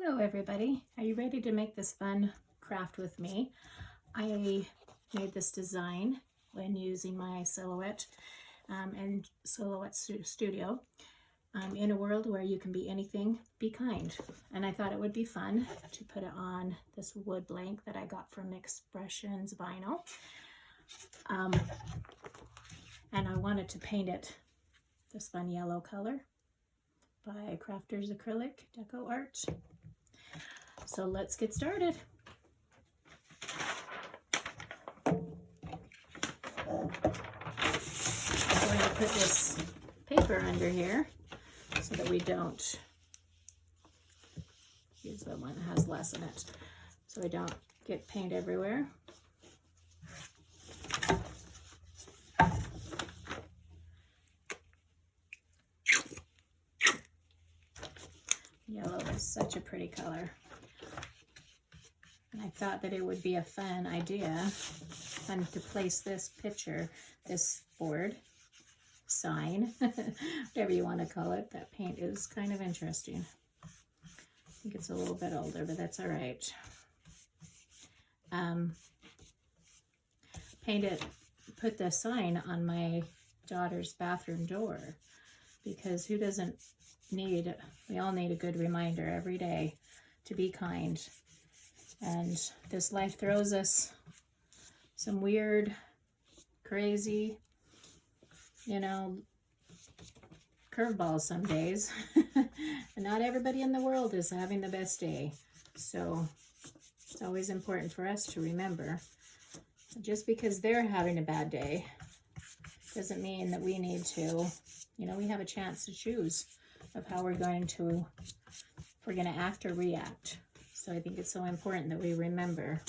Hello everybody, are you ready to make this fun craft with me? I made this design when using my Silhouette and Silhouette Studio. In a world where you can be anything, be kind. And I thought it would be fun to put it on this wood blank that I got from Expressions Vinyl. And I wanted to paint it this fun yellow color by Crafters Acrylic Deco Art. So let's get started. I'm going to put this paper under here so that we don't use the one that has less in it, so we don't get paint everywhere. Yellow is such a pretty color. And I thought that it would be a fun idea, fun to place this picture, this board, sign, whatever you want to call it. That paint is kind of interesting. I think it's a little bit older, but that's all right. Put the sign on my daughter's bathroom door, because who doesn't need, we all need a good reminder every day to be kind. And this life throws us some weird, crazy, curveballs some days. And not everybody in the world is having the best day. So it's always important for us to remember, just because they're having a bad day doesn't mean that we need to, we have a chance to choose of how we're going to, if we're going to act or react. So I think it's so important that we remember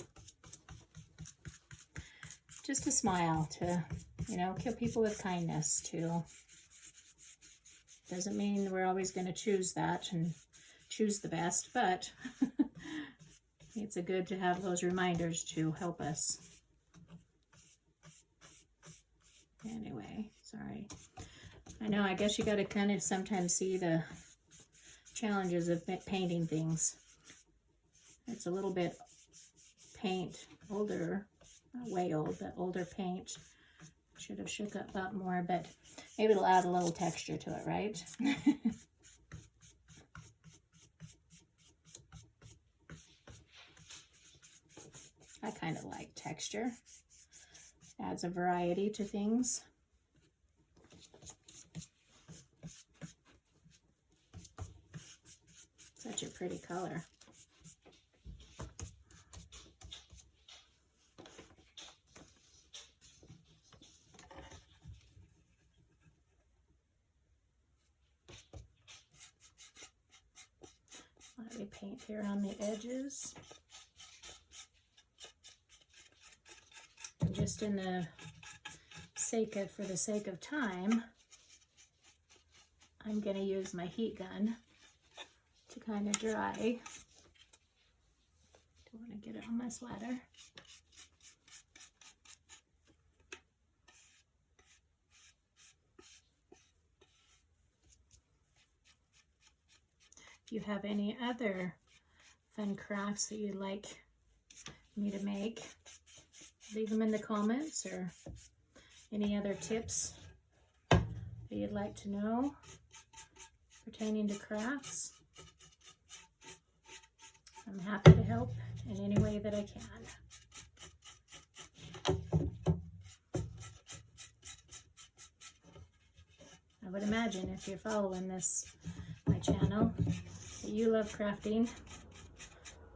just to smile, to, kill people with kindness too. Doesn't mean we're always going to choose that and choose the best, but it's a good to have those reminders to help us. Anyway, sorry. I know, I guess you got to kind of sometimes see the challenges of painting things. It's a little bit older, not way old, but older paint. Should have shook up more, but maybe it'll add a little texture to it, right? I kind of like texture. Adds a variety to things. Such a pretty color. Lightly paint here on the edges. And just for the sake of time, I'm going to use my heat gun to kind of dry. Don't want to get it on my sweater. If you have any other fun crafts that you'd like me to make, leave them in the comments, or any other tips that you'd like to know pertaining to crafts. I'm happy to help in any way that I can. I would imagine if you're following my channel, that you love crafting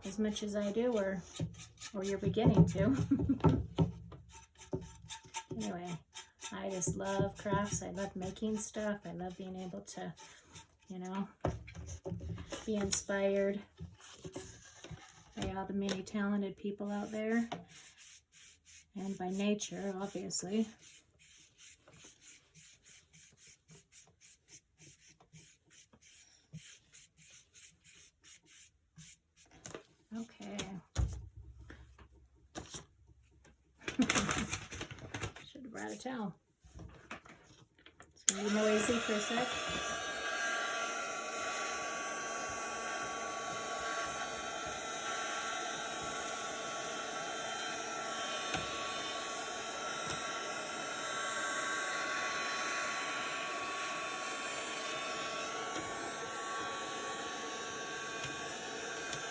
as much as I do, or you're beginning to. Anyway, I just love crafts. I love making stuff. I love being able to, be inspired by all the many talented people out there, and by nature, obviously. Okay. Should have brought a towel. It's going to be noisy for a sec.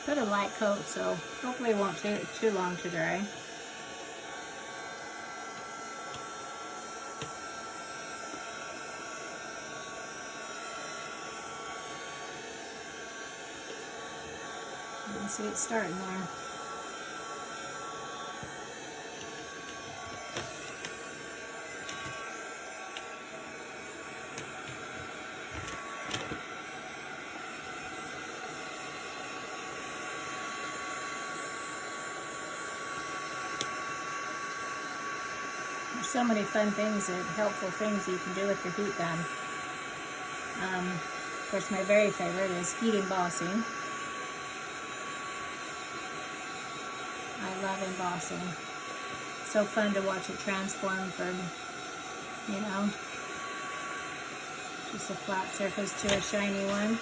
Put a light coat, so hopefully it won't take too long to dry. You can see it starting there. So many fun things and helpful things you can do with your heat gun. Of course, my very favorite is heat embossing. I love embossing. So fun to watch it transform from, you know, just a flat surface to a shiny one.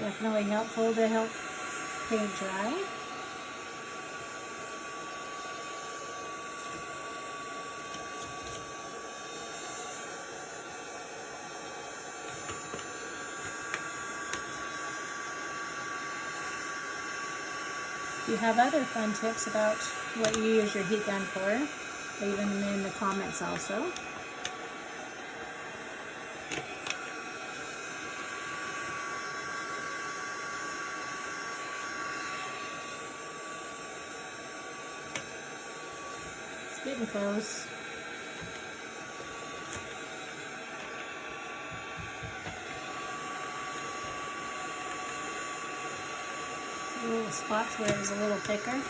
Definitely helpful to help paint dry. If you have other fun tips about what you use your heat gun for, leave them in the comments also. Getting close. Little spots where it was a little thicker.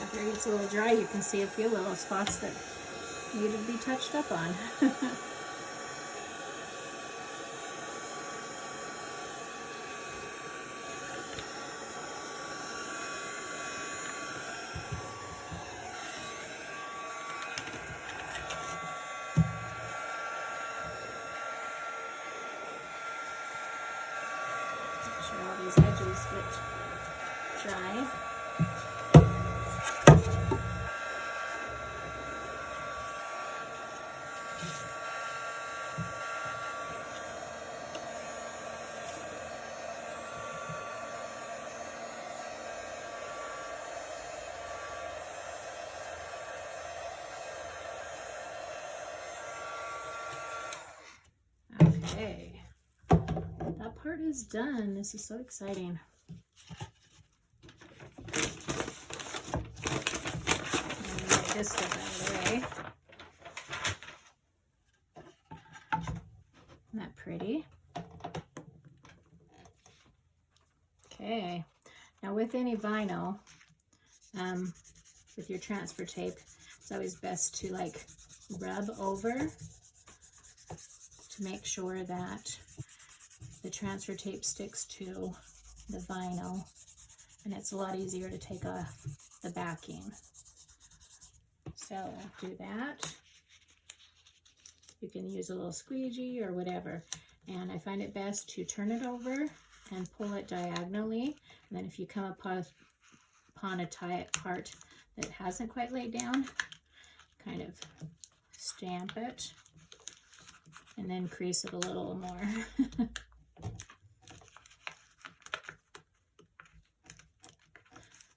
After it gets a little dry, you can see a few little spots that need to be touched up on. Make sure all these edges get dry. Okay, that part is done. This is so exciting. Get this stuff out of the way. Isn't that pretty? Okay, now with any vinyl, with your transfer tape, it's always best to like rub over to make sure that the transfer tape sticks to the vinyl, and it's a lot easier to take off the backing. So do that. You can use a little squeegee or whatever, and I find it best to turn it over and pull it diagonally, and then if you come upon a part that hasn't quite laid down, kind of stamp it and then crease it a little more.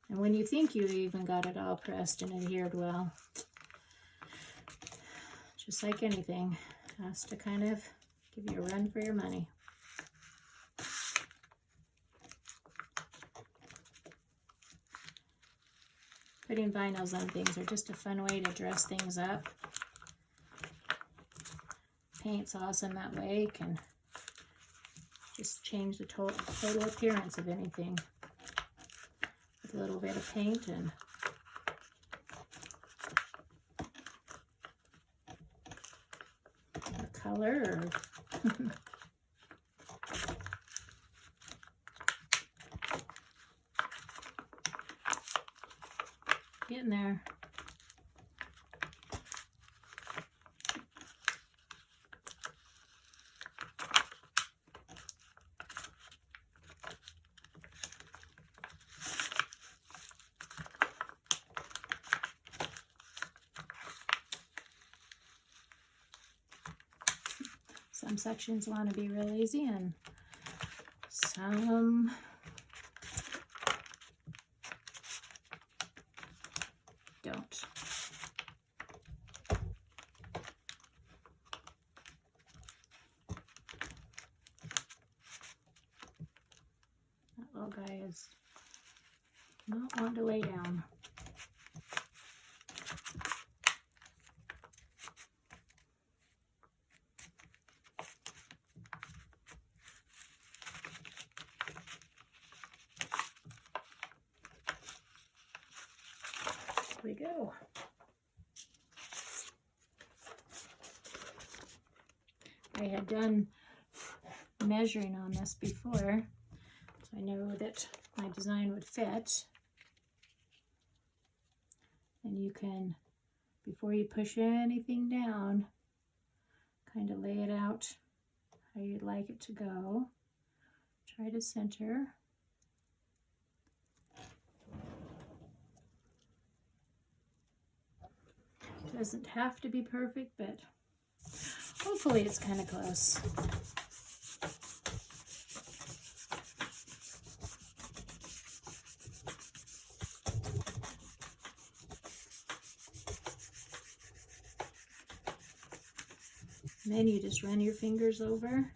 And when you think you've even got it all pressed and adhered well, just like anything, it has to kind of give you a run for your money. Putting vinyls on things are just a fun way to dress things up. Paint's awesome that way. It can just change the total appearance of anything. a little bit of paint and a color. Getting there. Some sections want to be real easy and some don't. That little guy is not wanting to lay down. We go. I had done measuring on this before, so I know that my design would fit. And you can, before you push anything down, kind of lay it out how you'd like it to go. Try to center. Doesn't have to be perfect, but hopefully it's kind of close. And then you just run your fingers over.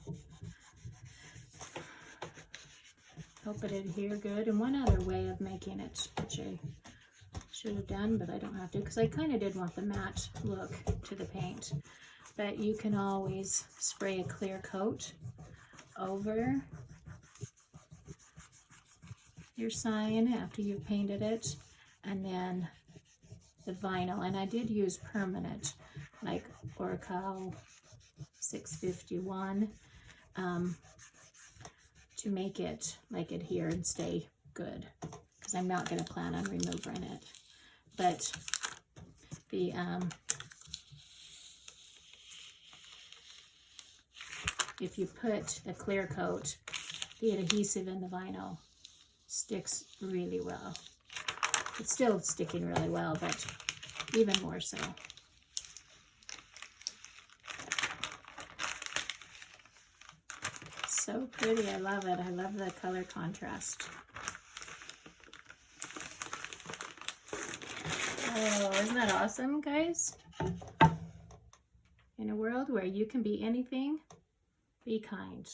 Help it adhere good. And one other way of making it, which I should have done, but I don't have to, because I kind of did want the matte look to the paint. But you can always spray a clear coat over your sign after you've painted it, and then the vinyl. And I did use permanent, like Oracal 651, to make it like adhere and stay good, because I'm not going to plan on removing it. But the if you put a clear coat, the adhesive in the vinyl sticks really well. It's still sticking really well, but even more so. So pretty. I love it. I love the color contrast. Oh, isn't that awesome, guys? In a world where you can be anything, be kind.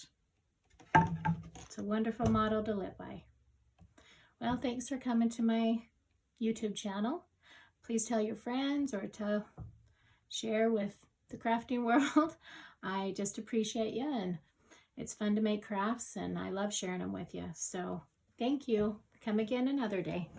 It's a wonderful model to live by. Well, thanks for coming to my YouTube channel. Please tell your friends or share with the crafting world. I just appreciate you, and it's fun to make crafts, and I love sharing them with you. So thank you. Come again another day.